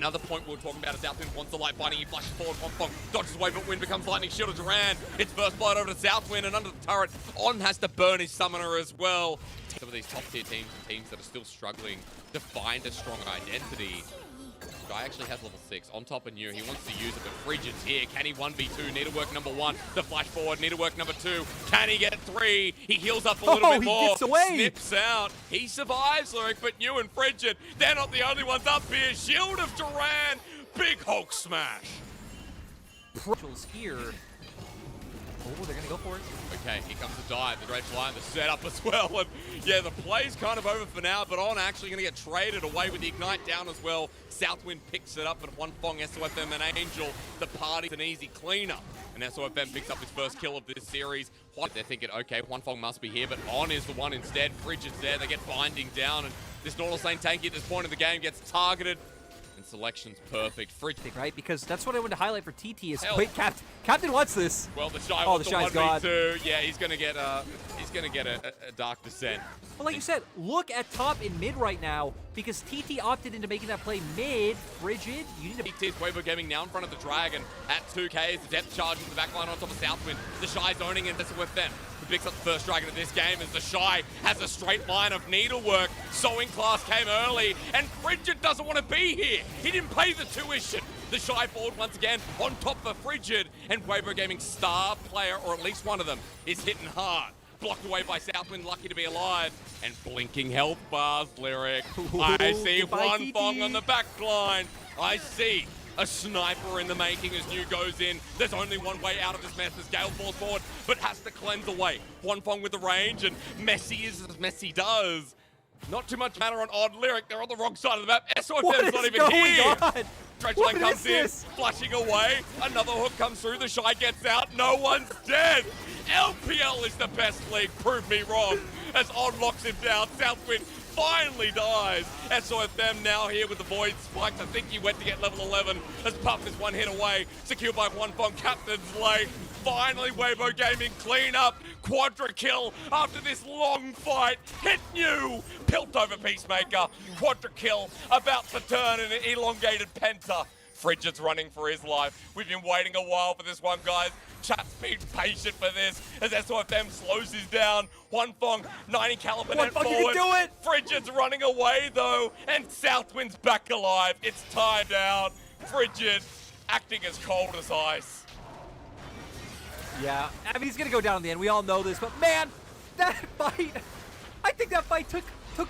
Another point we were talking about is Southwind wants the light binding. He flashes forward. One dodges away, but Wind becomes lightning shield of Duran. It's first blood over to Southwind, and under the turret, On has to burn his summoner as well. Some of these top tier teams and teams that are still struggling to find a strong identity. Guy actually has level 6 on top of New. He wants to use it, but Frigid's here. Can he 1v2? Needlework number 1. The flash forward. Needlework number 2. Can he get 3? He heals up a little bit more. He gets away. Snips out. He survives, Lyric, but New and Frigid, they're not the only ones up here. Shield of Duran. Big Hulk smash. Here. Oh, they're gonna go for it. Okay, here comes the dive, the dredge line, the setup as well. And yeah, the play's kind of over for now, but On actually gonna get traded away with the Ignite down as well. Southwind picks it up, but Fong, SOFM, and Angel, the party's an easy cleanup. And SOFM picks up his first kill of this series. They're thinking, okay, Fong must be here, but On is the one instead. Frigid's there, they get binding down, and this Nautilus lane tanky at this point in the game gets targeted. And selection's perfect. Frigid, right? Because that's what I wanted to highlight for TT is wait, Captain wants this. Well, the Shy wants the 1v2. Yeah, he's gonna get a Dark Descent. Well, like you said, look at top and mid right now because TT opted into making that play mid. Frigid, you need to beat Weibo Gaming now in front of the Dragon at 2K. The depth charge in the back line on top of Southwind. The Shy's owning it. This is with them. Who picks up the first Dragon of this game as the Shy has a straight line of needlework. Sewing class came early, and Frigid doesn't want to be here. He didn't pay the tuition. The Shy forward once again on top of Frigid, and Weibo Gaming star player, or at least one of them, is hitting hard. Blocked away by Southwind, lucky to be alive. And blinking health bars, Lyric. I see Fong on the back line. I see a sniper in the making as New goes in. There's only one way out of this mess as Gale falls forward, but has to cleanse away. Fong with the range, and Messi is as Messi does. Not too much matter on Odd. Lyric, they're on the wrong side of the map. SOFM's not even here. Dredge line comes in, flashing away. Another hook comes through. The Shy gets out. No one's dead. LPL is the best league. Prove me wrong. As Odd locks him down, Southwind finally dies. SOFM now here with the Void Spikes. I think he went to get level 11 as Puff is one hit away. Secured by Fong. Captain's late. Finally, Weibo Gaming clean up. Quadra kill after this long fight. Hit New. Pilt over Peacemaker. Quadra kill about to turn in an elongated penta. Frigid's running for his life. We've been waiting a while for this one, guys. Chat's been patient for this as SOFM slows his down. Fong, 90 caliber net forward. You can do it! Frigid's running away though, and Southwind's back alive. It's time down. Frigid acting as cold as ice. Yeah, I mean, he's gonna go down in the end. We all know this, but man, that fight, I think that fight took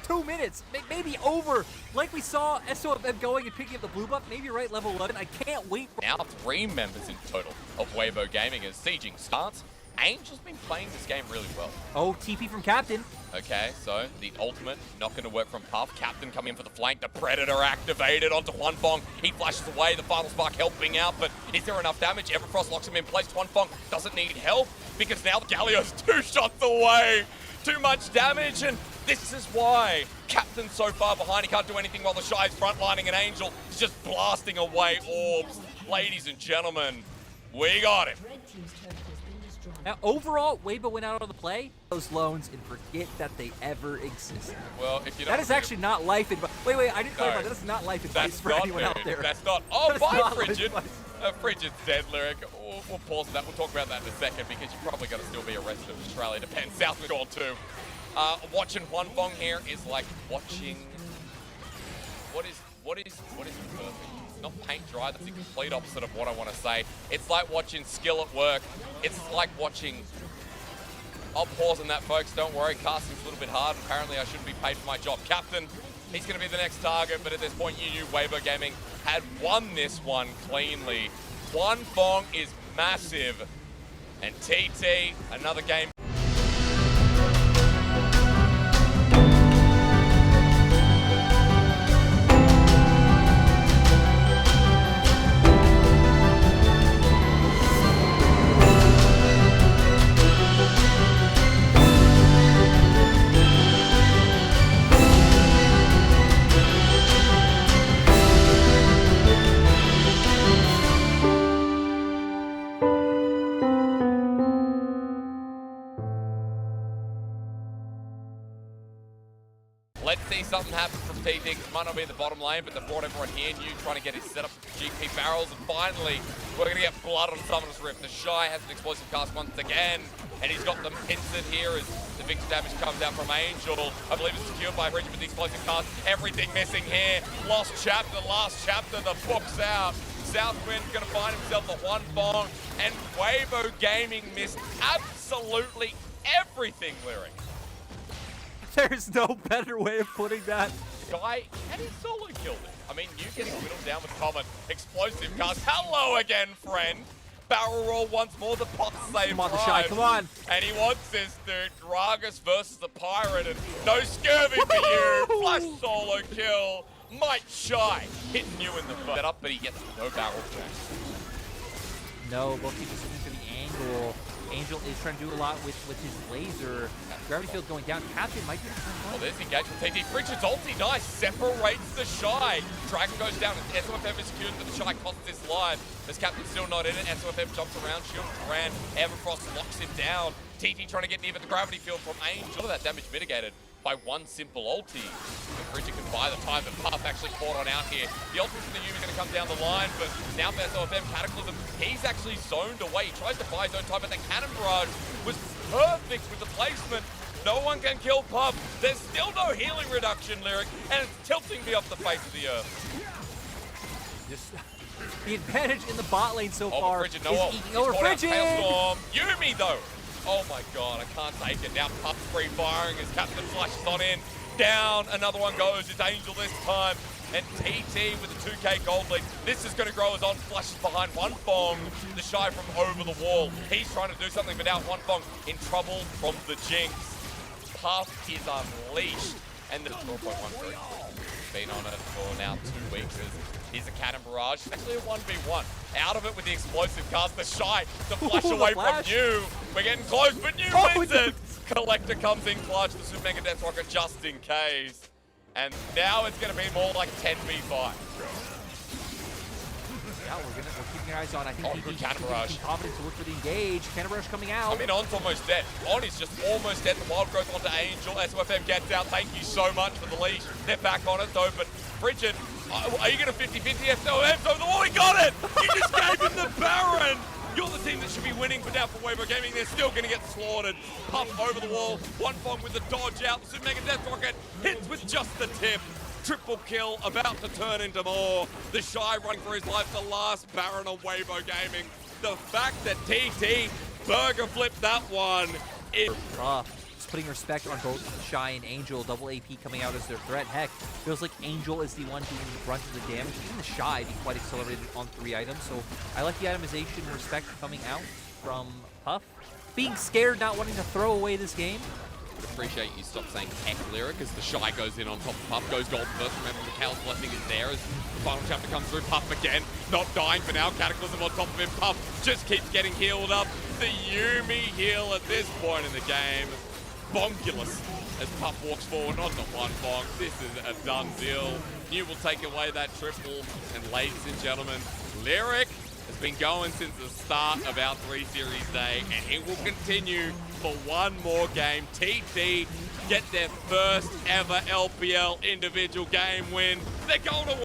2 minutes, maybe over. Like we saw SOFM going and picking up the blue buff, maybe right level 11. I can't wait for now 3 members in total of Weibo Gaming as sieging starts. Angel's been playing this game really well. Oh, TP from Captain. Okay, so the ultimate not going to work from Puff. Captain coming in for the flank. The Predator activated onto Fong. He flashes away. The final spark helping out, but is there enough damage? Everfrost locks him in place. Fong doesn't need help because now Galio's 2 shots away. Too much damage, and this is why Captain's so far behind. He can't do anything while the Shy's frontlining, and Angel is just blasting away orbs. Ladies and gentlemen, we got him. Now, overall, Weibo went out on the play. Those loans and forget that they ever existed. Well, if you don't, that is actually not life advice. Wait, I didn't clarify. That is not life advice for anyone out there. That's not. Oh, bye, Frigid. Frigid's dead, Lyric. We'll pause that. We'll talk about that in a second because you're probably going to still be a resident of Australia. Depends. Southwind gone too. Watching Fong here is like watching. What is perfect? Not paint dry, that's the complete opposite of what I want to say. It's like watching skill at work. It's like watching... I'll pause on that, folks. Don't worry, casting's a little bit hard. Apparently I shouldn't be paid for my job. Captain, he's going to be the next target, but at this point you knew Weibo Gaming had won this one cleanly. Fong is massive. And TT, another game Let's see something happen from TT. It might not be in the bottom lane, but they brought everyone here. New trying to get his setup for GP barrels. And finally, we're going to get blood on Summoner's Rift. The Shy has an explosive cast once again. And he's got them pincered here as the victor damage comes out from Angel. I believe it's secured by Bridget with the explosive cast. Everything missing here. Lost chapter, last chapter. The book's out. Southwind's going to find himself a one bomb. And Weibo Gaming missed absolutely everything, Lyric. There's no better way of putting that. Guy, and he solo killed it. I mean, you getting whittled down with common. Explosive cast. Hello again, friend. Barrel roll once more. The pot save. Come on, the Shy, come on. And he wants this, dude. Gragas versus the Pirate, and no scurvy for you. Flash solo kill. Might Shy hitting you in the butt. Up, but he gets no barrel check. No, both people looking for the angle. Angel is trying to do a lot with his laser. Gravity field going down. Captain might be the time. Well, there's the engagement. TT Bridget's ulti, nice. Separates the Shy. Dragon goes down. SOFM is secured, but the Shy costs his life. This Captain's still not in it. SOFM jumps around, shield ran. Everfrost locks him down. TT trying to get near, but the gravity field from Angel. All of that damage mitigated by one simple ulti. And Bridget can buy the time, but Puff actually caught on out here. The ulti from the Yumi is going to come down the line, but now for SOFM, Cataclysm, he's actually zoned away. He tries to buy zone time, but the Cannon Barrage was perfect with the placement. No one can kill Puff. There's still no healing reduction, Lyric, and it's tilting me off the face of the earth. Just the advantage in the bot lane so far Bridget, is eking over Bridget. Yumi, though. Oh my god, I can't take it. Now Puff's free firing as Captain flashes on in. Down, another one goes. It's Angel this time. And TT with the 2k gold lead. This is going to grow as on flashes behind One Fong. The Shy from over the wall. He's trying to do something, but now One Fong in trouble from the Jinx. Puff is unleashed. And the 4.13. Been on it for now 2 weeks. Here's a Cannon Barrage. Actually a 1v1. Out of it with the explosive cast. The Shy, the flash away from New. We're getting close, but New wins it. Collector comes in clutch. The Super Mega Death Rocket just in case. And now it's going to be more like 10v5. Yeah, we're keeping our eyes on. I think good Cannon Barrage. Confident to look for the engage. Cannon Barrage coming out. I mean, On's almost dead. On is just almost dead. The wild growth onto Angel. SOFM gets out. Thank you so much for the leash. They're back on it though, but Bridget, are you going to 50-50 SOFM over the wall? He got it! He just gave him the Baron! You're the team that should be winning, but now for Weibo Gaming, they're still going to get slaughtered. Puff over the wall. One Fong with the dodge out. The Super Mega Death Rocket hits with just the tip. Triple kill, about to turn into more. The Shy running for his life, the last Baron on Weibo Gaming. The fact that TT burger flipped that one is just putting respect on both Shy and Angel. Double AP coming out as their threat. Heck, feels like Angel is the one doing the brunt of the damage. Even the Shy being quite accelerated on 3 items. So I like the itemization and respect coming out from Puff. Being scared, not wanting to throw away this game. Appreciate you stop saying heck, Lyric, as the Shy goes in on top of Puff, goes gold first. Remember, Mikhail's blessing is there as the final chapter comes through. Puff again, not dying for now. Cataclysm on top of him. Puff just keeps getting healed up. The Yumi heal at this point in the game. Bonkulous as Puff walks forward, not the One Fong. This is a done deal. New will take away that triple. And ladies and gentlemen, Lyric has been going since the start of our 3 Series day, and it will continue for one more game. TT get their first ever LPL individual game win. They're going to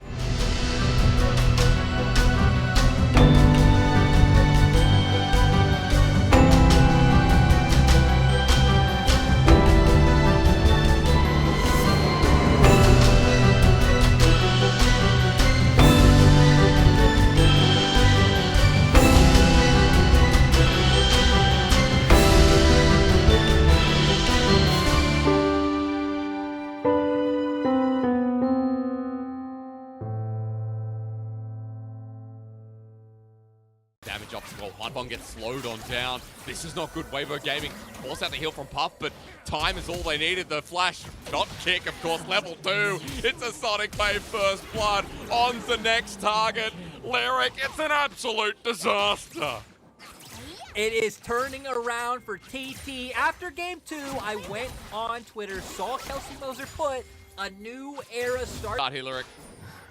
damage obstacle. One Fong gets slowed on down. This is not good. Weibo Gaming forced out the heal from Puff, but time is all they needed. The flash, not kick, of course, level 2. It's a Sonic Wave first blood. On the next target. Lyric, it's an absolute disaster. It is turning around for TT. After game 2, I went on Twitter, saw Kelsey Moser put a new era start Here, Lyric.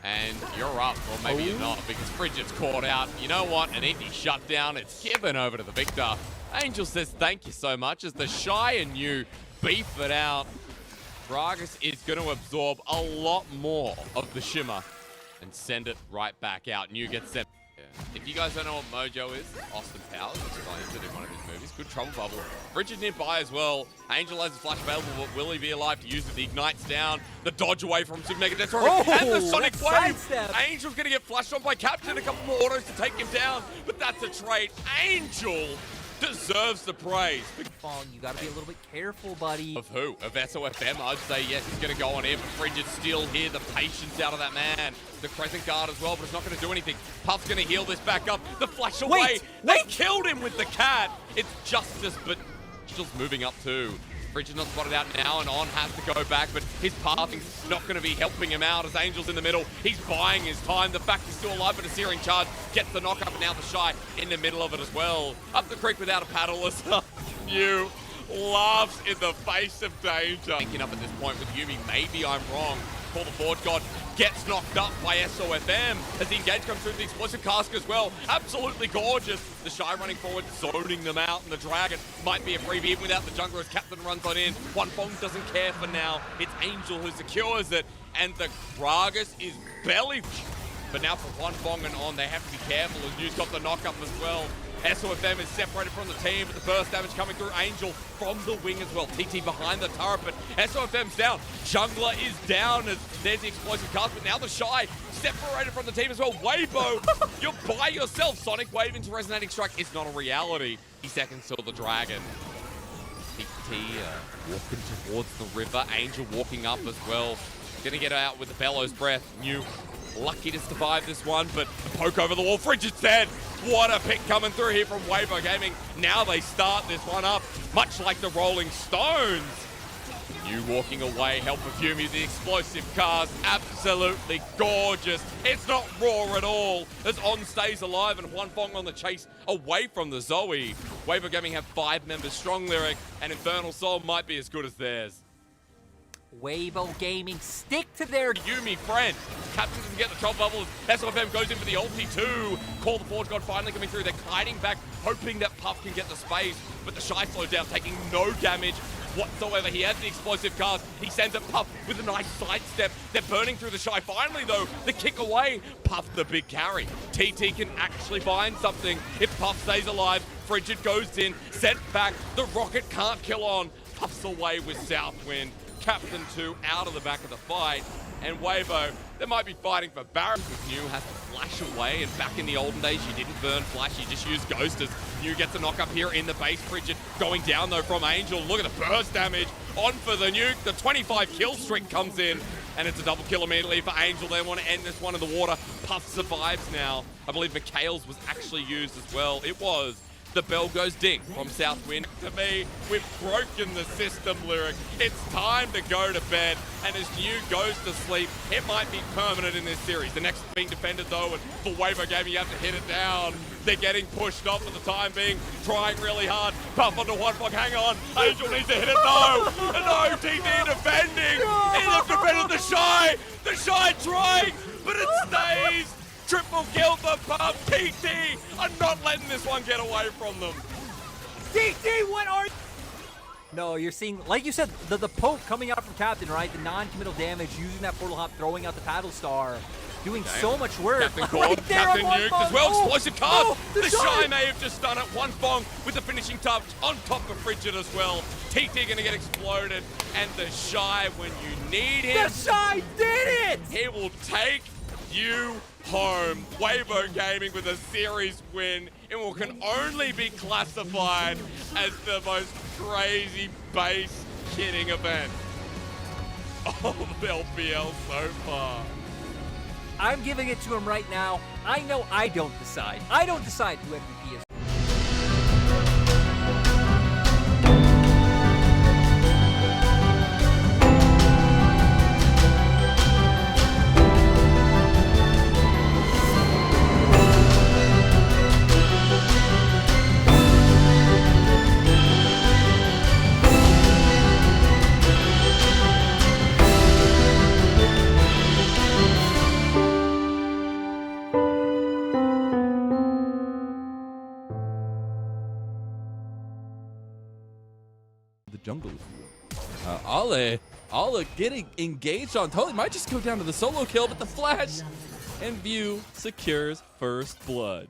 And you're up, or maybe you're not, because Bridget's caught out. You know what? An easy shutdown. It's given over to the victor. Angel says thank you so much as the Shy and you beef it out. Gragas is going to absorb a lot more of the shimmer and send it right back out. New gets sent. Yeah. If you guys don't know what Mojo is, Austin Powers explains it in one of his movies. Good trouble bubble. Bridget nearby as well. Angel has a flash available, but will he be alive to use it? The ignites down. The dodge away from Super Mega Death and the Sonic Wave. Angel's going to get flashed on by Captain. A couple more autos to take him down, but that's a trade. Angel deserves the praise. You gotta be a little bit careful, buddy. Of who? Of SOFM? I'd say yes, he's gonna go on in, but Frigid's still here. The patience out of that man. The Crescent Guard as well, but it's not gonna do anything. Puff's gonna heal this back up. The flash away. They killed him with the cat. It's Justice, but Angel's moving up too. Frigid's not spotted out now, and On has to go back, but his pathing's not going to be helping him out as Angel's in the middle. He's buying his time. The fact he's still alive, but a searing charge gets the knock up, and now the Shy in the middle of it as well. Up the creek without a paddle as New laughs in the face of danger. Thinking up at this point with Yumi, maybe I'm wrong. Call the Forge God gets knocked up by SOFM as the engage comes through the explosive cask as well. Absolutely gorgeous. The Shy running forward, zoning them out, and the Dragon might be a freebie even without the jungler as Captain runs on in. Hunfong doesn't care for now. It's Angel who secures it, and the Gragas is belly. But now for Hunfong and On, they have to be careful as New's got the knock up as well. SOFM is separated from the team, but the burst damage coming through Angel from the wing as well. TT behind the turret, but SOFM's down. Jungler is down as there's the explosive cast, but now the Shy separated from the team as well. Weibo, you're by yourself. Sonic Wave into Resonating Strike is not a reality. 30 seconds till the Dragon. TT walking towards the river. Angel walking up as well. Gonna get out with the Bellows Breath. New lucky to survive this one, but a poke over the wall. Frigid's dead. What a pick coming through here from Weibo Gaming. Now they start this one up, much like the Rolling Stones. New walking away, help of Yumi, the explosive cars, absolutely gorgeous. It's not raw at all, as On stays alive and Hunfong on the chase away from the Zoe. Weibo Gaming have 5 members strong, Lyric, and Infernal Soul might be as good as theirs. Weibo Gaming stick to their Yumi friend. Captain doesn't get the trouble bubbles. SOFM goes in for the ulti too. Call the Forge God finally coming through. They're kiting back, hoping that Puff can get the space, but the Shy slows down, taking no damage whatsoever. He has the explosive cast. He sends a Puff with a nice sidestep. They're burning through the Shy. Finally though, the kick away. Puff the big carry. TT can actually find something. If Puff stays alive, Frigid goes in, sent back. The rocket can't kill On. Puffs away with Southwind. Captain 2 out of the back of the fight, and Weibo, they might be fighting for Baron. New has to flash away, and back in the olden days, you didn't burn flash, you just used Ghost as New gets a knock up here in the base. Frigid going down though from Angel. Look at the burst damage on for the nuke. The 25 kill streak comes in, and it's a double kill immediately for Angel. They want to end this one in the water. Puff survives now. I believe Mikhail's was actually used as well. It was. The bell goes ding from Southwind. To me, we've broken the system, Lyric. It's time to go to bed, and as New goes to sleep, it might be permanent in this series. The next being defended though, and for Weibo Gaming, you have to hit it down. They're getting pushed off for the time being, trying really hard. Puff onto Hunfong, hang on. Angel needs to hit it, no! No, TT defending! He have defended the Shy! The Shy trying, but it stays! Triple kill for Puff. TT are not letting this one get away from them. TT, what are you? No, you're seeing, like you said, the poke coming out from Captain, right? The non-committal damage, using that portal hop, throwing out the paddle star, doing so much work. Captain called, Captain nuked as well, explosive card. The Shy may have just done it. Hunfong with the finishing touch on top of Frigid as well. TT gonna get exploded, and the Shy, when you need him, the Shy did it! He will take you home. Weibo Gaming with a series win in what can only be classified as the most crazy base kidding event of LPL so far. I'm giving it to him right now. I know I don't decide. I don't decide who MVP is. The jungle, if you will. Alla getting engaged on Totally. Might just go down to the solo kill, but the flash and View secures first blood.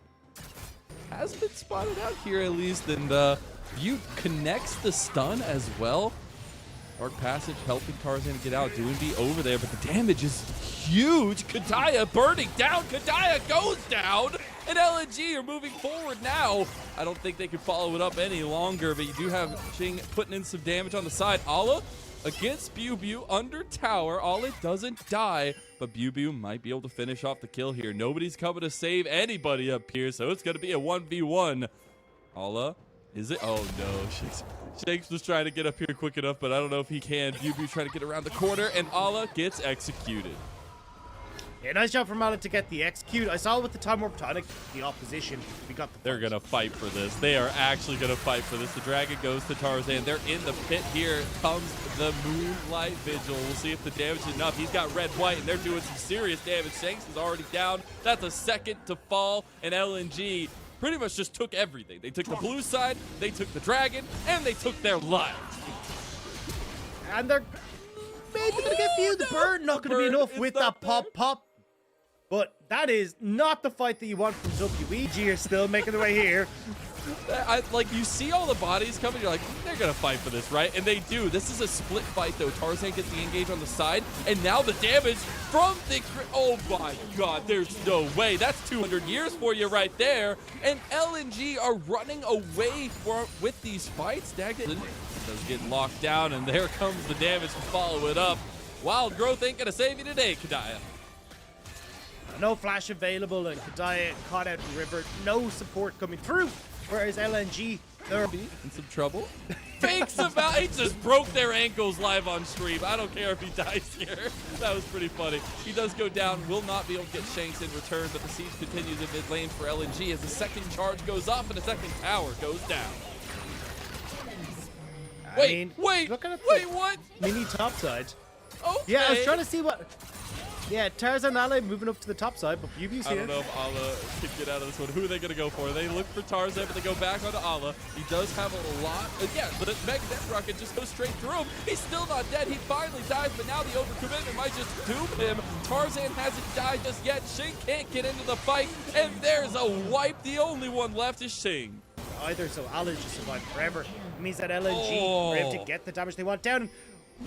Has been spotted out here at least, and View connects the stun as well. Dark Passage helping Tarzan get out. Doing be over there, but the damage is huge. Kadaya burning down. Kadaya goes down. And LNG are moving forward now. I don't think they can follow it up any longer, but you do have Xing putting in some damage on the side. Alla against Bubu under tower. Alla doesn't die, but Bubu might be able to finish off the kill here. Nobody's coming to save anybody up here, so it's going to be a 1v1. Alla, is it? Oh no, Shakes was trying to get up here quick enough, but I don't know if he can. Bubu trying to get around the corner, and Alla gets executed. Yeah, nice job from Alla to get the execute. I saw with the Time Warp Tonic, the opposition, we got the They're going to fight for this. They are actually going to fight for this. The Dragon goes to Tarzan. They're in the pit. Here comes the Moonlight Vigil. We'll see if the damage is enough. He's got red, white, and they're doing some serious damage. Shanks is already down. That's a second to fall, and LNG pretty much just took everything. They took the blue side, they took the Dragon, and they took their lives. And they're maybe going to get View. The burn not going to be enough with that pop. But that is not the fight that you want from WBG. Are still making their way here. Like, you see all the bodies coming, you're like, they're going to fight for this, right? And they do. This is a split fight, though. Tarzan gets the engage on the side, and now the damage from the... Oh, my God. There's no way. That's 200 years for you right there. And LNG are running away with these fights. Dagden does get locked down, and there comes the damage to follow it up. Wild Growth ain't going to save you today, Kadaya. No flash available, and Kadaya caught out in river. No support coming through. Whereas LNG, they're in some trouble. Fakes about he just broke their ankles live on stream. I don't care if he dies here. That was pretty funny. He does go down, will not be able to get Shanks in return, but the siege continues in mid lane for LNG as the second charge goes up and the second tower goes down. Wait, look at what? Mini topside. Okay. Yeah, I was trying to see what... Yeah, Tarzan Alla moving up to the top side, but Bubu's here. I don't know if Alla can get out of this one. Who are they going to go for? They look for Tarzan, but they go back onto Alla. He does have a lot. Yeah, but Mega Death Rocket just goes straight through him. He's still not dead. He finally dies, but now the overcommitment might just doom him. Tarzan hasn't died just yet. Xing can't get into the fight, and there's a wipe. The only one left is Xing. Either, so Alla just survived forever. It means that LNG are able to get the damage they want down.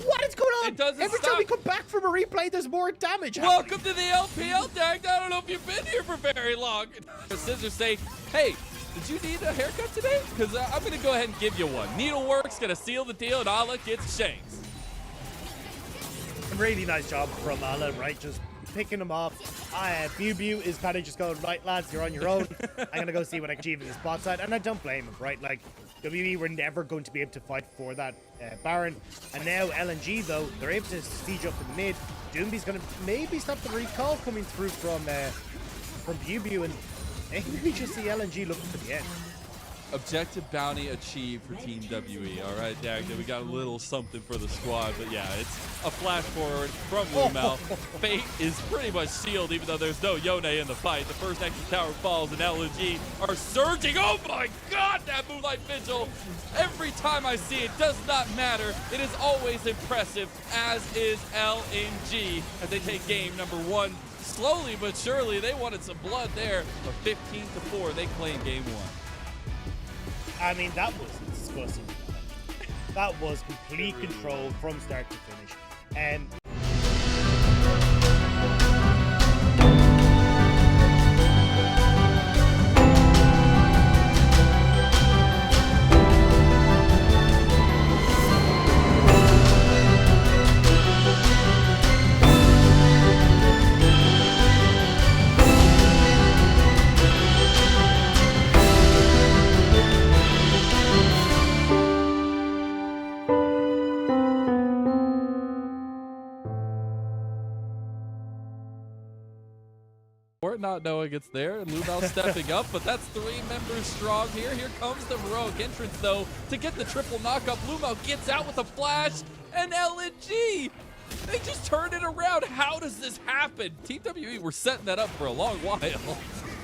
What is going on? It doesn't Every stop. time we come back from a replay, there's more damage Welcome to the LPL, Dag. I don't know if you've been here for very long. The Scissors say, hey, did you need a haircut today? Because I'm going to go ahead and give you one. Needlework's going to seal the deal, and Alla gets Shanks. Really nice job from Alla, right? Just picking him off. Bubu is kind of just going, right, lads, you're on your own. I'm going to go see what I can achieve in this bot side. And I don't blame him, right? Like, WB were never going to be able to fight for that Baron. And now LNG, though, they're able to siege up in the mid. Doomby's going to maybe stop the recall coming through from Bubu. And maybe just see LNG looking for the end. Objective bounty achieved for Team WE. All right, Dagda, we got a little something for the squad, but yeah, it's a flash forward from Lumel. Fate is pretty much sealed, even though there's no Yone in the fight. The first Nexus Tower falls, and LNG are surging. Oh my God, that Moonlight Vigil! Every time I see it, does not matter. It is always impressive, as is LNG, as they take game number 1. Slowly but surely, they wanted some blood there, but 15-4, they claim game 1. I mean, that was disgusting. That was complete control from start to finish. And not knowing it's there, and Lumel stepping up, but that's 3 members strong here. Here comes the heroic entrance, though, to get the triple knockup. Lumel gets out with a flash, and LNG, they just turned it around. How does this happen? Team WE were setting that up for a long while.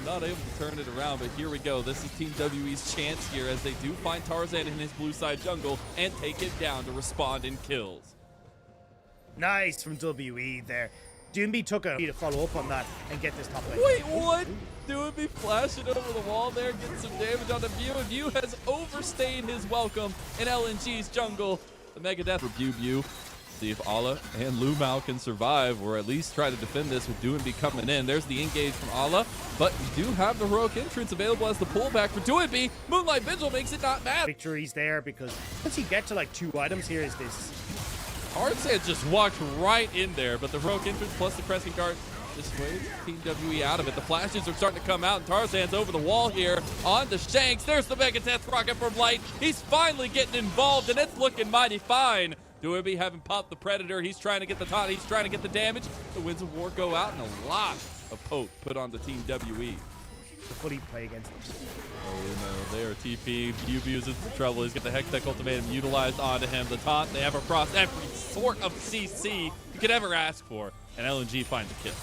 Not able to turn it around, but here we go. This is Team WE's chance here as they do find Tarzan in his blue side jungle and take it down to respond in kills. Nice from WE there. Doomby took a to follow up on that and get this top lane. Wait, what? Doomby flashing over the wall there, getting some damage on the View, and View has overstayed his welcome in LNG's jungle. The Mega Death for View. See if Ala and Lumao can survive, or at least try to defend this with Doomby coming in. There's the engage from Ala, but we do have the heroic entrance available as the pullback for Doomby. Moonlight Vigil makes it not bad. Victories there, because once you get to like 2 items here, is this Hardstand just walked right in there, but the heroic entrance plus the Crescent Guard dissuades Team WE out of it. The flashes are starting to come out, and Tarzan's over the wall here on the Shanks. There's the Mega Death Rocket from Light. He's finally getting involved, and it's looking mighty fine. Doomby having popped the Predator. He's trying to get the taunt. He's trying to get the damage. The Winds of War go out, and a lot of poke put on the Team WE. the fully play against them? Oh no, they are TP. View is in trouble. He's got the Hextech Ultimatum utilized onto him. The taunt, they have across every sort of CC you could ever ask for, and LNG finds a kill.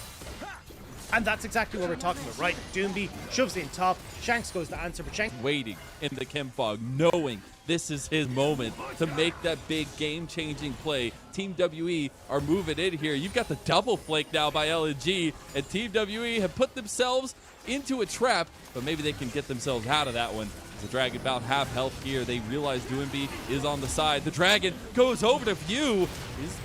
And that's exactly what we're talking about, right? Doomby shoves in top. Shanks goes to answer, but Shanks Waiting in the chem fog, knowing this is his moment to make that big game-changing play. Team WE are moving in here. You've got the double flank now by LNG, and Team WE have put themselves into a trap, but maybe they can get themselves out of that one. The Dragon about half health here. They realize Doomby is on the side. The Dragon goes over to View.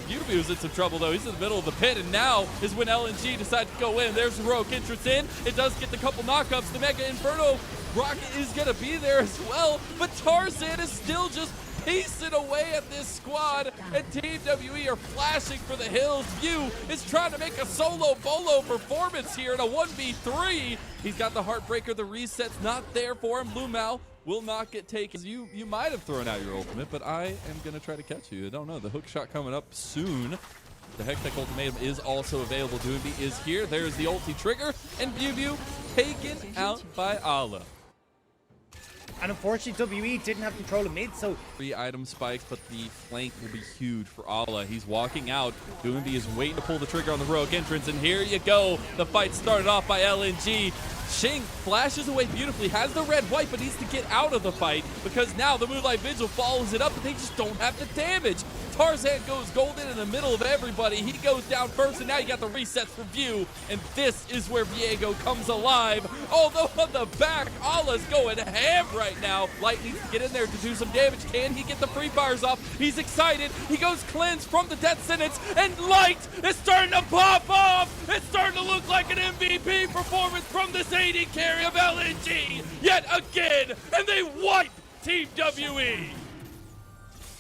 View is in some trouble though. He's in the middle of the pit, and now is when LNG decides to go in. There's the heroic entrance in. It does get the couple knockups. The Mega Inferno Rocket is gonna be there as well, but Tarzan is still just pacing away at this squad, and Team WE are flashing for the hills. View is trying to make a solo bolo performance here in a 1v3. He's got the Heartbreaker. The reset's not there for him. Lumao will not get taken. You might have thrown out your ultimate, but I am going to try to catch you. I don't know. The hook shot coming up soon. The Hextech Ultimatum is also available. Doomby is here. There's the ulti trigger, and View taken out by Ala. And unfortunately, WE didn't have control of mid, so 3 item spikes, but the flank will be huge for Ala. He's walking out. Doomby is waiting to pull the trigger on the heroic entrance, and here you go. The fight started off by LNG. Shing flashes away beautifully, has the red white, but needs to get out of the fight because now the Moonlight Vigil follows it up, but they just don't have the damage. Tarzan goes golden in the middle of everybody. He goes down first, and now you got the resets for View, and this is where Viego comes alive. Although on the back, Ala's going ham right now. Light needs to get in there to do some damage. Can he get the free fires off? He's excited. He goes cleanse from the death sentence, and Light is starting to pop off. It's starting to look like an MVP performance from this AD carry of LNG yet again, and they wipe Team WE.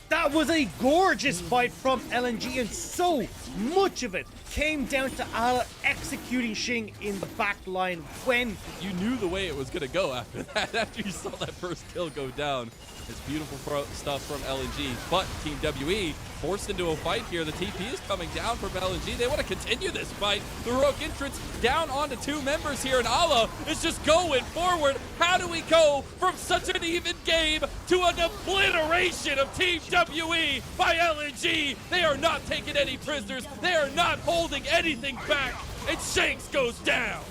that was a gorgeous fight from LNG, and so much of it came down to Ala executing Shing in the back line when You knew the way it was going to go after that, after you saw that first kill go down. It's beautiful stuff from LNG, but Team WE forced into a fight here. The TP is coming down from LNG. They want to continue this fight. The heroic entrance down onto 2 members here, and Ala is just going forward. How do we go from such an even game to an obliteration of Team WE by LNG? They are not taking any prisoners. They are not holding anything back, and Shanks goes down.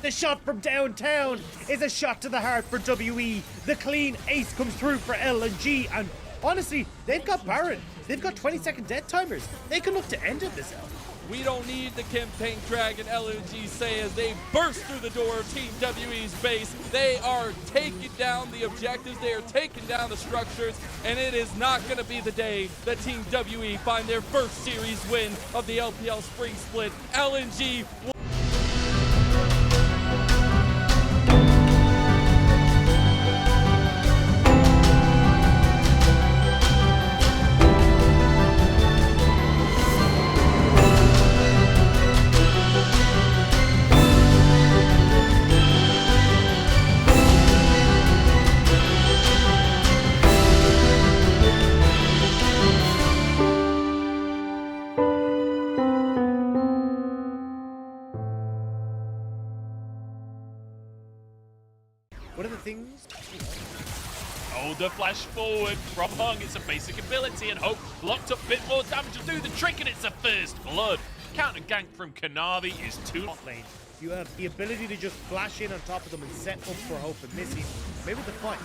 the shot from downtown is a shot to the heart for WE. The clean ace comes through for LNG, and honestly, they've got Baron. They've got 20-second death timers. They can look to end it this out. We don't need the campaign dragon, LNG say as they burst through the door of Team WE's base. They are taking down the objectives, they are taking down the structures, and it is not going to be the day that Team WE find their first series win of the LPL Spring Split. LNG will One of the things Oh, the flash forward from Hung. It's a basic ability, and Hope blocked up a bit more damage to do the trick, and it's a first blood. Counter gank from Kanavi is too. bot lane, you have the ability to just flash in on top of them and set up for Hope and Missy. Maybe the fight.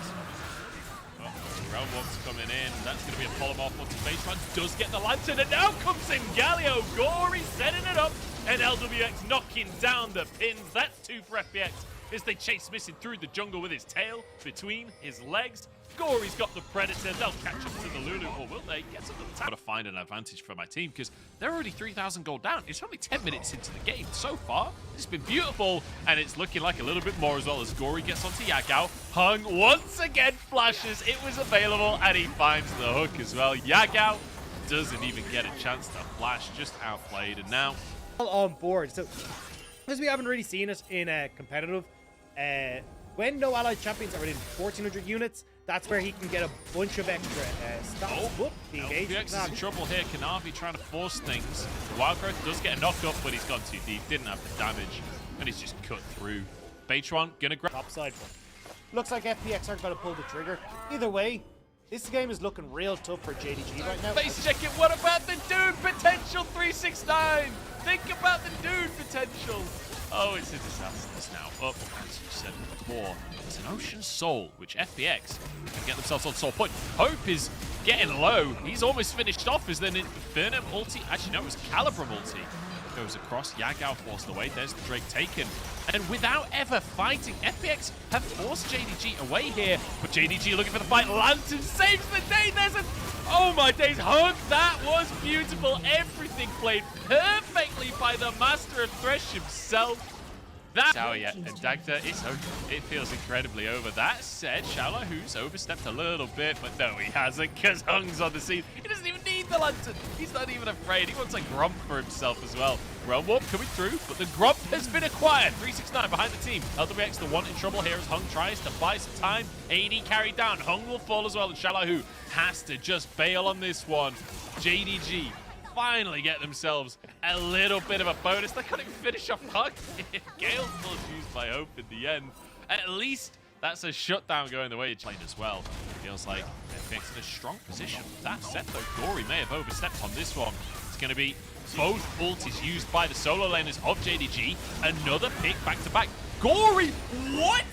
Realm Walk's coming in. That's going to be a polymorph onto Baseman. Does get the lantern, and now comes in Galio. Gory setting it up, and LWX knocking down the pins. That's 2 for FPX as they chase Missing through the jungle with his tail between his legs. Gory's got the Predator. They'll catch up to the Lulu, or will they? Get to the top. Got to find an advantage for my team because they're already 3,000 gold down. It's only 10 minutes into the game. So far, it's been beautiful, and it's looking like a little bit more as well as Gory gets onto Yagao. Hung once again flashes. It was available, and he finds the hook as well. Yagao doesn't even get a chance to flash, just outplayed, and now All on board. So, because we haven't really seen it in a competitive, when no allied champions are within 1,400 units, that's where he can get a bunch of extra stats. Whoop, the engagement. FPX is in trouble here. Kanavi trying to force things. Wildgrowth does get a knock up, but he's gone too deep. Didn't have the damage, and he's just cut through. H1 gonna grab Top side one. Looks like FPX aren't going to pull the trigger. Either way, this game is looking real tough for JDG right now. Face check it. What about the dude potential 369? Think about the dude potential. Oh, it's a disaster. It's now up, as you said before. It's an Ocean Soul, which FPX can get themselves on Soul Point. Hope is getting low. He's almost finished off as then Infernum ulti. Actually, no, it was Calibrum ulti. Goes across. Yagao forced away. There's the Drake taken. And without ever fighting, FPX have forced JDG away here. But JDG looking for the fight. Lantern saves the day. There's a... Oh my days, Hug, that was beautiful. Everything played perfectly by the master of Thresh himself. That Xiaoya and Dagda, it feels incredibly over. That said, Xiaoyahu's overstepped a little bit, but no, he hasn't, because Hung's on the scene. He doesn't even need the lantern. He's not even afraid. He wants a Grump for himself as well. Realm Warp coming through, but the Grump has been acquired. 369 behind the team. LWX the one in trouble here as Hung tries to buy some time. AD carried down. Hung will fall as well, and Xiaoyahu has to just bail on this one. JDG finally get themselves a little bit of a bonus. They couldn't finish off Hug. Gale was used by Hope in the end. At least that's a shutdown going the way it's played as well. Feels like FPX in a strong position. That said, though, Gory may have overstepped on this one. It's going to be both ultis used by the solo laners of JDG. Another pick back-to-back. Gory, what?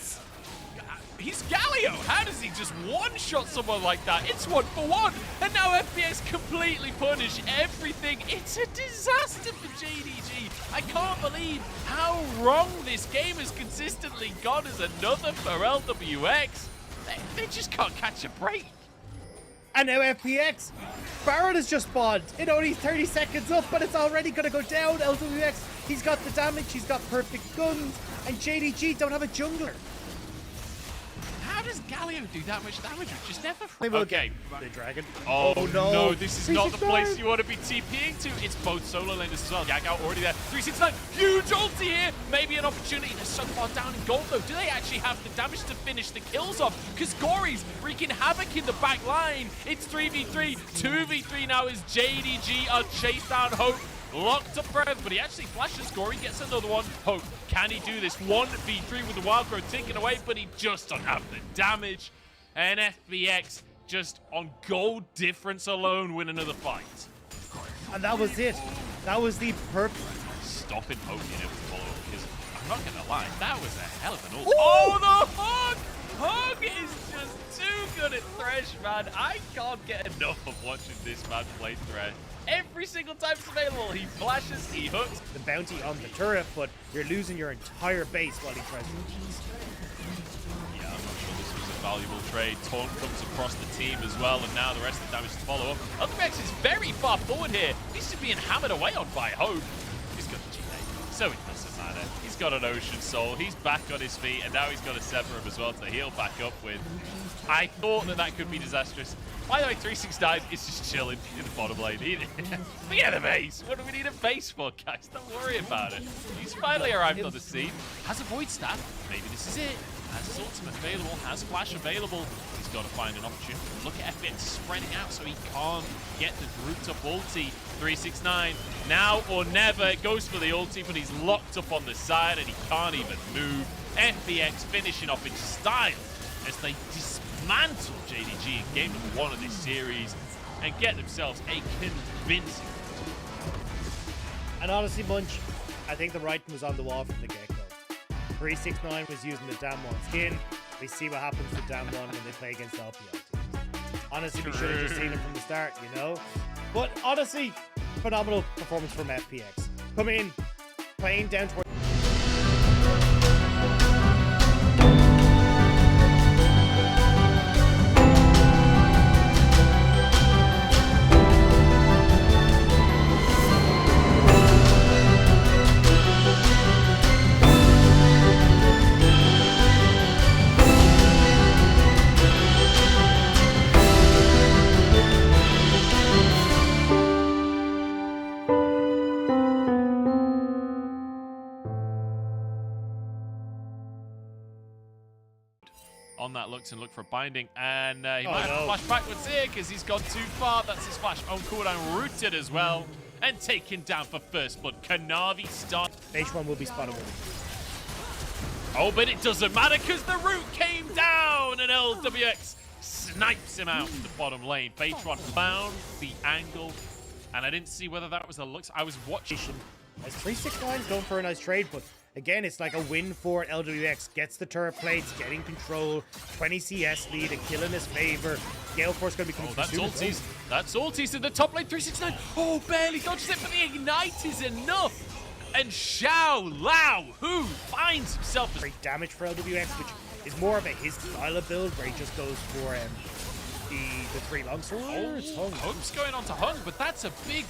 He's Galio. How does he just one-shot someone like that? It's 1-for-1. And now FPX completely punish everything. It's a disaster for JDG. I can't believe how wrong this game has consistently gone as another for LWX. They just can't catch a break. And now FPX. Baron has just spawned. It only 30 seconds up, but it's already going to go down. LWX, he's got the damage. He's got perfect guns. And JDG don't have a jungler. How does Galio do that much damage? Just never. Okay. The dragon. Oh no. no, this is not the place you want to be TPing to. It's both solo laners as well. Yagao already there. 369. Huge ulti here. Maybe an opportunity. They're so far down in gold though. Do they actually have the damage to finish the kills off? Because Gory's wreaking havoc in the back line. It's 3v3. 2v3 now as JDG are chased down Hope. Locked up breath, but he actually flashes. Gory gets another one. Hope, can he do this? 1v3 with the wild growth taken away, but he just don't have the damage. And FPX just on gold difference alone win another fight. And that was it. That was the perfect. Stopping Hope being able to follow up, because I'm not gonna lie, that was a hell of an ult. Oh, the Hug! Hug is just too good at Thresh, man. I can't get enough of watching this man play Thresh. Every single time it's available, he flashes, he hooks. The bounty on the turret, but you're losing your entire base while he tries to. Yeah, I'm not sure this was a valuable trade. Taunt comes across the team as well, and now the rest of the damage to follow up. LWX is very far forward here. He's just being hammered away on by Hope. He's got the GA, so it doesn't matter. He's got an Ocean Soul. He's back on his feet, and now he's got a Severum as well to heal back up with. I thought that could be disastrous. By the way, 369 is just chilling in the bottom lane. Forget the base. What do we need a base for, guys? Don't worry about it. He's finally arrived on the scene. Has a Void Staff. Maybe this is it. Has his ultimate available. Has Flash available. He's got to find an opportunity. Look at FPX spreading out so he can't get the grouped up ulti. 369. Now or never. It goes for the ulti, but he's locked up on the side and he can't even move. FPX finishing off in style as they dismantle JDG in game number 1 of this series and get themselves a convincing. And honestly, Munch, I think the writing was on the wall from the get-go. 369 was using the Damwon skin. We see what happens with Damwon when they play against LPL teams. Honestly, we should have just seen him from the start, you know? But honestly, phenomenal performance from FPX. Come in, playing down towards... On that looks and look for a binding, and he might have to flash backwards here because he's gone too far. That's his flash on cooldown, rooted as well, and taken down for first blood. Kanavi start. H1 will be spotted. Oh, but it doesn't matter because the root came down, and LWX snipes him out in the bottom lane. Baytron found the angle, and I didn't see whether that was the looks. I was watching. As 369 going for a nice trade, but again, it's like a win for LWX. Gets the turret plates, getting control, 20 CS lead, a kill in his favor. Gale Force going to be coming that's soon. ulties. That's ulties in the top lane. 369. Oh, barely dodges it, but the ignite is enough. And Xiao Lao, who finds himself Great damage for LWX, which is more of a his style of build, where he just goes for the 3 longsword. Hope's going on to Hung, but that's a big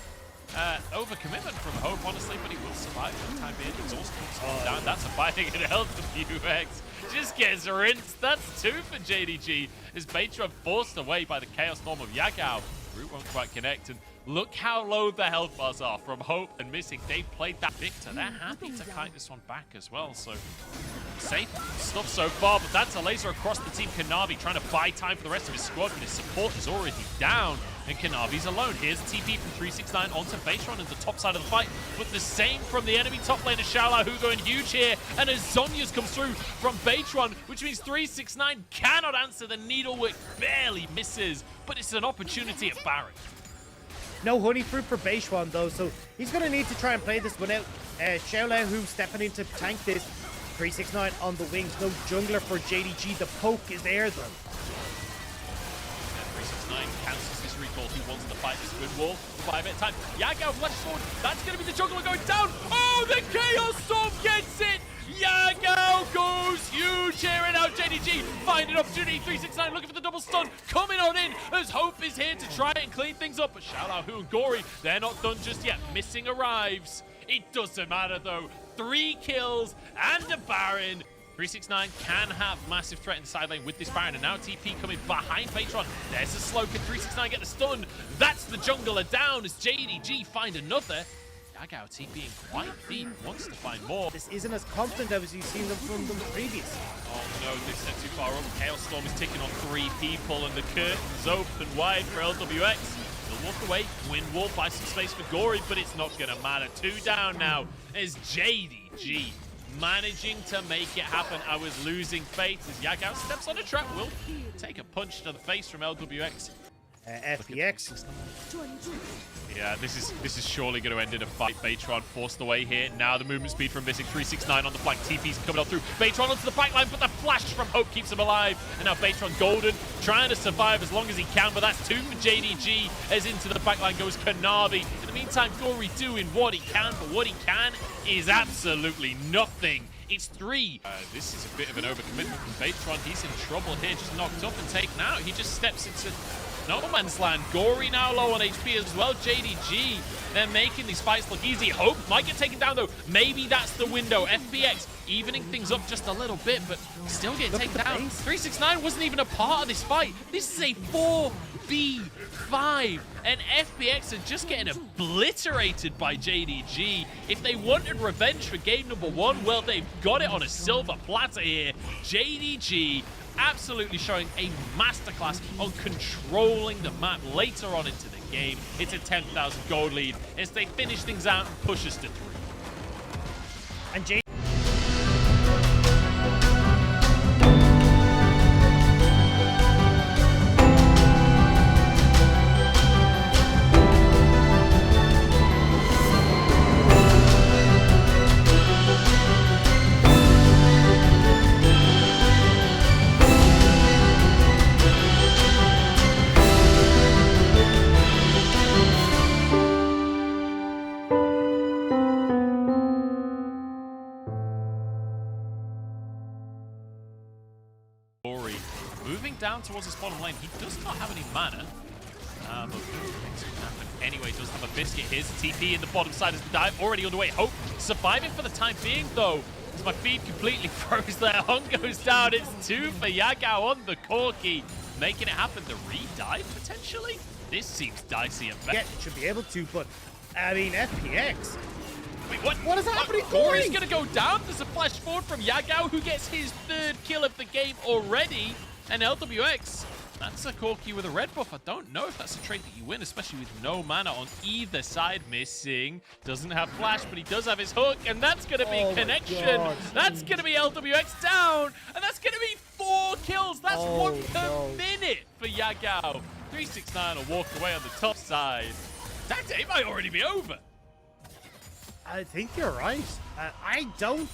overcommitment from Hope, honestly, but he will survive for the time being. Exhausted down. That's a fighting at LWX. Just gets rinsed. That's 2 for JDG. As Baytron forced away by the Chaos Norm of Yagao. Root won't quite connect, and look how low the health bars are from Hope and Missing. They played that Victor. They're happy to kite this one back as well, so safe stuff so far, but that's a laser across the team. Kanavi trying to buy time for the rest of his squad, but his support is already down, and Kanavi's alone. Here's TP from 369 onto Baytron in the top side of the fight, but the same from the enemy top laner, Xiaola, who going huge here, and as Zhonya's comes through from Baytron, which means 369 cannot answer. The needlework barely misses, but it's an opportunity at Baron. No honey fruit for Baytron though, so he's going to need to try and play this one out. Xiaolao, who's stepping in to tank this. 369 on the wings, no jungler for JDG. The poke is there though. 369 cancels this recall. He wants to fight this wind wall. 5 at a time. Yagao flash sword. That's going to be the jungler going down. Oh, the Chaos Storm gets it. Yagao goes huge here, and now JDG find an opportunity. 369 looking for the double stun, coming on in as Hope is here to try and clean things up. But Xiaolao, Hu, and Gory, they're not done just yet. Missing arrives. It doesn't matter though. 3 kills and a Baron. 369 can have massive threat in the side lane with this Baron, and now TP coming behind Baytron. There's a slow. Can 369 get the stun? That's the jungler down as JDG find another. Yagao TPing quite deep, wants to find more. This isn't as confident as you've seen them from the previous. Oh no, they set too far up. Chaos Storm is ticking on 3 people, and the curtain's open wide for LWX. They'll walk away, win wall, buy some space for Gory, but it's not going to matter. 2 down now as JDG managing to make it happen. I was losing faith as Yagao steps on a trap. Will take a punch to the face from LWX. FPX. Yeah, this is surely going to end in a fight. Baytron forced away here. Now the movement speed from Missing. 369 on the flank. TP's coming up through. Baytron onto the backline, but the flash from Hope keeps him alive. And now Baytron golden, trying to survive as long as he can, but that's 2 for JDG as into the backline goes Kanavi. In the meantime, Gory doing what he can, but what he can is absolutely nothing. It's 3. This is a bit of an overcommitment from Baytron. He's in trouble here, just knocked up and taken out. He just steps into no man's land. Gory now low on HP as well. JDG, they're making these fights look easy. Hope might get taken down though. Maybe that's the window. FPX evening things up just a little bit, but still getting taken down. 369 wasn't even a part of this fight. This is a 4v5, and FPX are just getting obliterated by JDG. If they wanted revenge for game number 1, well, they've got it on a silver platter here. JDG absolutely showing a masterclass on controlling the map later on into the game. It's a 10,000 gold lead as they finish things out and push us to 3. And down towards his bottom lane. He does not have any mana. But things can happen anyway. Does have a biscuit. Here's the TP in the bottom side as the dive already underway. Hope surviving for the time being, though. As my feed completely froze there. Hung goes down. It's 2 for Yagao on the Corki. Making it happen. The re-dive, potentially? This seems dicey at best. Yeah, it should be able to, but, I mean, FPX. Wait, What is happening? Corey's going to go down. There's a flash forward from Yagao, who gets his 3rd kill of the game already. And LWX, that's a Corki with a red buff. I don't know if that's a trade that you win, especially with no mana on either side. Missing. Doesn't have flash, but he does have his hook. And that's going to be connection. That's going to be LWX down. And that's going to be 4 kills. That's 1 per minute for Yagao. 369 will walk away on the top side. That day might already be over. I think you're right. I don't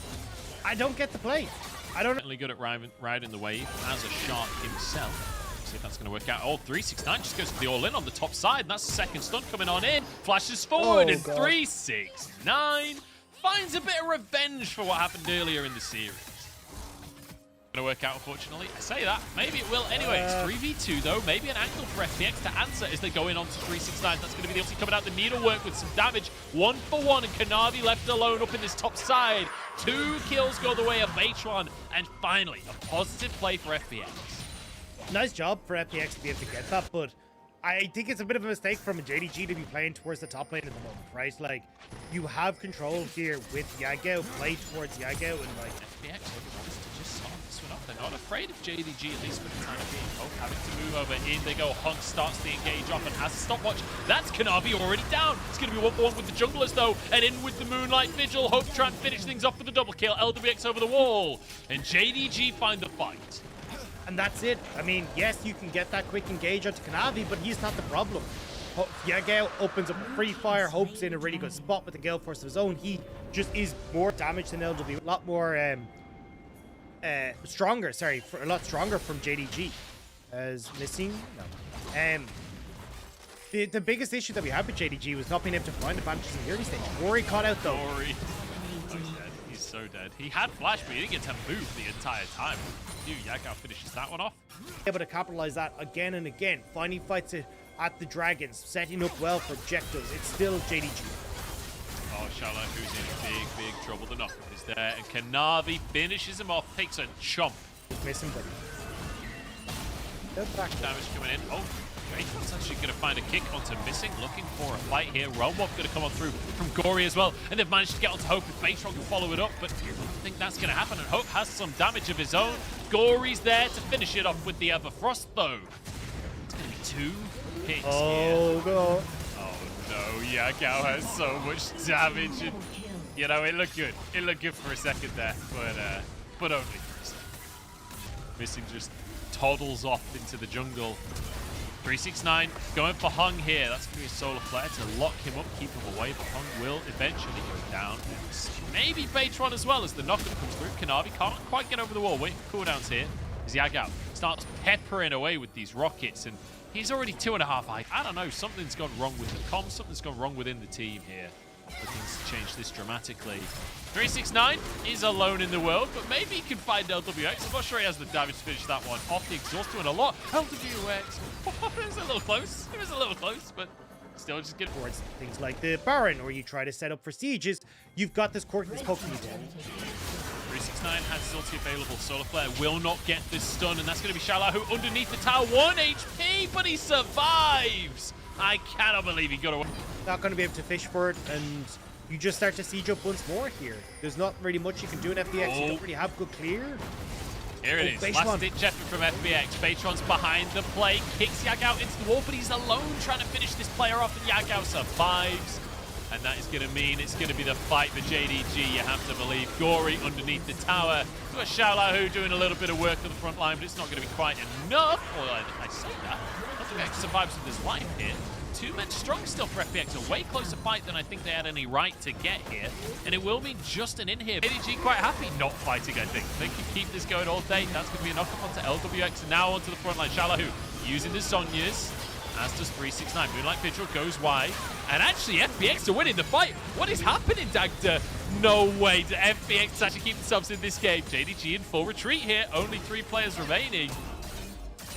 get the play. I don't. Really good at riding the wave as a shark himself. See if that's going to work out. Oh, 369 just goes for the all-in on the top side, and that's the second stun coming on in. Flashes forward, and 369 finds a bit of revenge for what happened earlier in the series. Going to work out, unfortunately. I say that. Maybe it will anyway. It's 3v2, though. Maybe an angle for FPX to answer as they go in onto 369. That's going to be the ulti coming out. The needlework with some damage. 1 for 1, and Kanavi left alone up in this top side. 2 kills go the way of H1. And finally, a positive play for FPX. Nice job for FPX to be able to get that, but I think it's a bit of a mistake from a JDG to be playing towards the top lane at the moment, right? Like, you have control here with Yagao. Play towards Yagao, and like... FPX wants to just solve this one off. They're not afraid of JDG, at least for the time being. Hope having to move over. In they go. Hunk starts the engage off and has a stopwatch. That's Kanavi already down. It's going to be 1-for-1 with the junglers, though. And in with the Moonlight Vigil. Hope to try and finish things off with the double kill. LWX over the wall. And JDG find the fight. And that's it. I mean, yes, you can get that quick engage onto Kanavi, but he's not the problem. Yagao opens up a free fire. Hope's in a really good spot with the Gale Force of his own. He just is more damage than LW. A lot more stronger, sorry, a lot stronger from JDG. As missing? No. The biggest issue that we had with JDG was not being able to find advantages in the early stage. Rory caught out though. Rory. Oh, he's dead. He's so dead. He had flash, but he didn't get to move the entire time. Yagao finishes that one off. Able to capitalize that again and again. Finding fights at the Dragons. Setting up well for objectives. It's still JDG. Oh, Shala, who's in big trouble. The knock is there. And Kanavi finishes him off. Takes a chomp. Missing, buddy. Damage coming in. Oh, H1's actually going to find a kick onto Missing, looking for a fight here. Realmwalk going to come on through from Gory as well, and they've managed to get onto Hope with Baytron to follow it up, but I don't think that's going to happen, and Hope has some damage of his own. Gory's there to finish it off with the Everfrost, though. It's going to be 2 hits here. God. Oh, no, Yagao has so much damage, and, you know, it looked good. It looked good for a second there, but only for a second. Missing just toddles off into the jungle. 369 going for Hung here. That's going to be a solar flare to lock him up, keep him away, but Hung will eventually go down. Maybe Baytron as well as the knockup comes through. Kanavi can't quite get over the wall. Wait for cooldowns here. As Yagao starts peppering away with these rockets, and he's already 2.5 high. I don't know, something's gone wrong with the comms, something's gone wrong within the team here for things to change this dramatically. 369 is alone in the world, but maybe he can find LWX. I'm not sure he has the damage to finish that one. Off the exhaust doing a lot. LWX. It was a little close. It was a little close, but still just get towards things like the Baron, or you try to set up for sieges. You've got this Corki that's poking you down. 369 has his ulti available. Solar Flare will not get this stun, and that's going to be Shala, who underneath the tower, 1 HP, but he survives. I cannot believe he got away. Not going to be able to fish for it, and you just start to siege up once more here. There's not really much you can do in FPX. You don't really have good clear. Here it is. Last ditch effort from FPX. Baytron's behind the play, kicks Yagao into the wall, but he's alone trying to finish this player off, and Yagao survives. And that is going to mean it's going to be the fight for JDG, you have to believe. Gory underneath the tower. We've got Xiaolahu doing a little bit of work on the front line, but it's not going to be quite enough. Well, I say that. FPX survives with his life here. 2 men strong still for FPX. A way closer fight than I think they had any right to get here. And it will be just an in here. JDG quite happy not fighting, I think. They can keep this going all day. That's going to be a knock-up onto LWX. And now onto the front line. Xiaolahu using the Sonyas. As does 369. Moonlight Vigil goes wide. And actually, FPX are winning the fight. What is happening, Dagda? No way do FPX actually keep themselves in this game. JDG in full retreat here. Only 3 players remaining.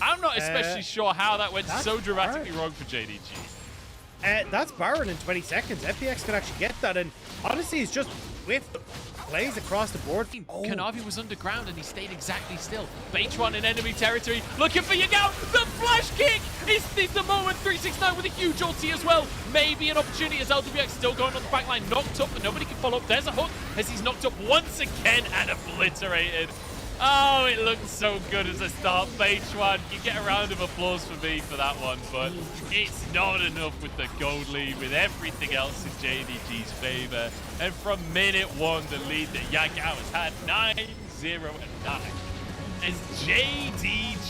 I'm not especially sure how that went that's so dramatically hard. wrong for JDG. That's Baron in 20 seconds. FPX could actually get that, and honestly, he's just with plays across the board. Kanavi was underground and he stayed exactly still. Beitron in enemy territory, looking for Yagao. The flash kick is the moment. 369 with a huge ulti as well. Maybe an opportunity as LWX still going on the back line, knocked up, but nobody can follow up. There's a hook as he's knocked up once again and obliterated. Oh, it looked so good as a start. Beitron, you get a round of applause for me for that one, but it's not enough with the gold lead, with everything else in JDG's favor. And from minute one, the lead that Yagao has had 9-0 and 9 as JDG